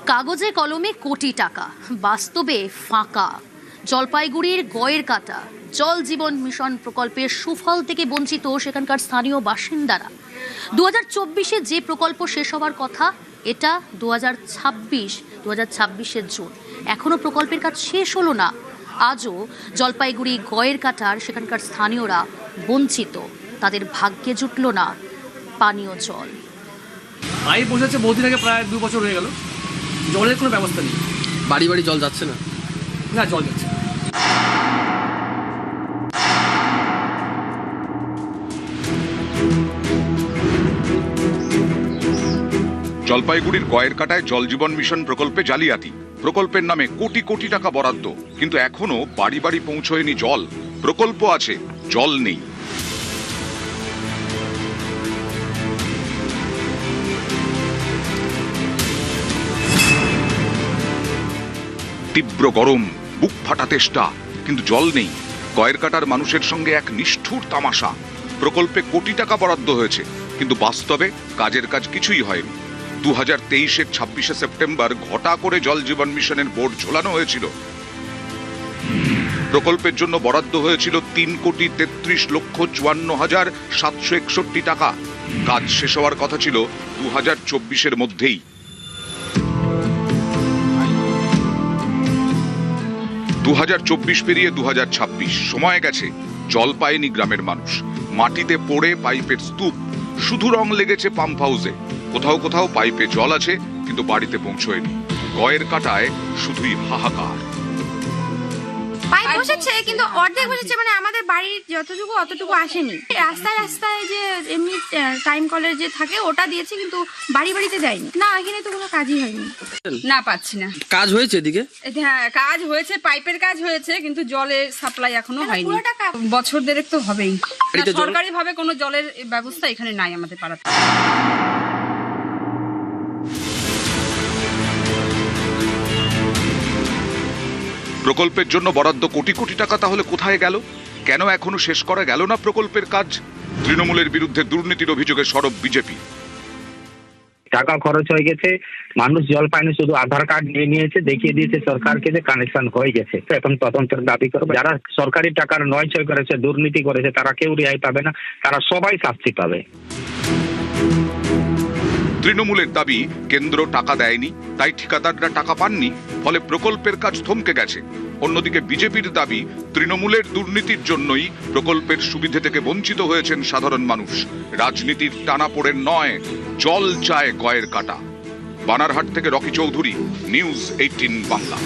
কাগজে কলমে কোটি টাকা, বাস্তবে ফাঁকা। জলপাইগুড়ির গয়ের কাটা জল জীবন মিশন প্রকল্পের সুফল থেকে বঞ্চিত সেখানকার স্থানীয় বাসিন্দারা। 2024-এ যে প্রকল্প শেষ হওয়ার কথা, এটা 2026-এর জুন, এখনো প্রকল্পের কাজ শেষ হলো না। আজও জলপাইগুড়ি গয়ের কাটার সেখানকার স্থানীয়রা বঞ্চিত, তাদের ভাগ্যে জুটল না পানীয় জল। পাইপ বসেছে বহুদিন আগে, প্রায় 2 বছর হয়ে গেল। জলের কোনো ব্যবস্থা নেই। বাড়ি বাড়ি জল যাচ্ছে না? না, জল যাচ্ছে না। জলপাইগুড়ির গয়ের কাটায় জল জীবন মিশন প্রকল্পে জালিয়াতি। প্রকল্পের নামে কোটি কোটি টাকা বরাদ্দ, কিন্তু এখনো বাড়ি বাড়ি পৌঁছয়নি জল। প্রকল্প আছে, জল নেই। তীব্র গরম, বুক ফাটা তেষ্টা, কিন্তু জল নেই। গয়ের কাটার মানুষের সঙ্গে এক নিষ্ঠুর তামাশা। প্রকল্পে কোটি টাকা বরাদ্দ হয়েছে, কিন্তু বাস্তবে কাজের কাজ কিছুই হয়নি। 2023-এর 26শে সেপ্টেম্বর ঘটা করে জল জীবন মিশনের বোর্ড ঝোলানো হয়েছিল। প্রকল্পের জন্য বরাদ্দ হয়েছিল 3,33,54,761 টাকা। কাজ শেষ হওয়ার কথা ছিল 2024-এর মধ্যেই। 2024 পেরিয়ে 2026, সময় গেছে। জল পায়নি গ্রামের মানুষ। মাটিতে পড়ে পাইপের স্তূপ, শুধু রং লেগেছে পাম্প হাউসে। কোথাও কোথাও পাইপে জল আছে, কিন্তু বাড়িতে পৌঁছয়নি। গয়ের কাটায় শুধুই হাহাকার। পাইপ বসেছে, কিন্তু অর্ধেক বসেছে, মানে আমাদের বাড়ির যতটুকু অতটুকু আসেনি। রাস্তায় রাস্তায় যে এমনি টাইম কলের যে থাকে ওটা দিয়েছে, কিন্তু বাড়ি বাড়িতে দেয়নি। না, এখানে তো কোনো কাজই হয়নি। না, পাচ্ছি না। কাজ হয়েছে এদিকে? হ্যাঁ, কাজ হয়েছে, পাইপের কাজ হয়েছে, কিন্তু জলের সাপ্লাই এখনো হয়নি। বছর দেড়েক তো হবেই। সরকারি ভাবে কোনো জলের ব্যবস্থা এখানে নাই আমাদের পাড়াতে। প্রকল্পের জন্য বরাদ্দ কোটি কোটি টাকা তাহলে কোথায় গেল? কেন এখনো শেষ করা গেল না প্রকল্পের কাজ? তৃণমূলের বিরুদ্ধে দুর্নীতির অভিযোগে সরব বিজেপি। টাকা খরচ হয়ে গেছে, মানুষ জল পায়নি, শুধু আধার কার্ড নিয়ে নিয়েছে, দেখিয়ে দিয়েছে সরকারকে যে কানেকশন হয়ে গেছে। এখন তদন্তের দাবি করবে। যারা সরকারি টাকার নয়ছয় করেছে, দুর্নীতি করেছে, তারা কেউ রেহাই পাবে না, তারা সবাই শাস্তি পাবে। তৃণমূলের দাবি, কেন্দ্র টাকা দেয়নি, তাই ঠিকাদাররা টাকা পাননি, ফলে প্রকল্পের কাজ থমকে গেছে। অন্যদিকে বিজেপির দাবি, তৃণমূলের দুর্নীতির জন্যই প্রকল্পের সুবিধে থেকে বঞ্চিত হয়েছেন সাধারণ মানুষ। রাজনীতির টানাপোড়েন নয়, জল চায় গয়ের কাটা। বানারহাট থেকে রকি চৌধুরী, নিউজ 18 বাংলা।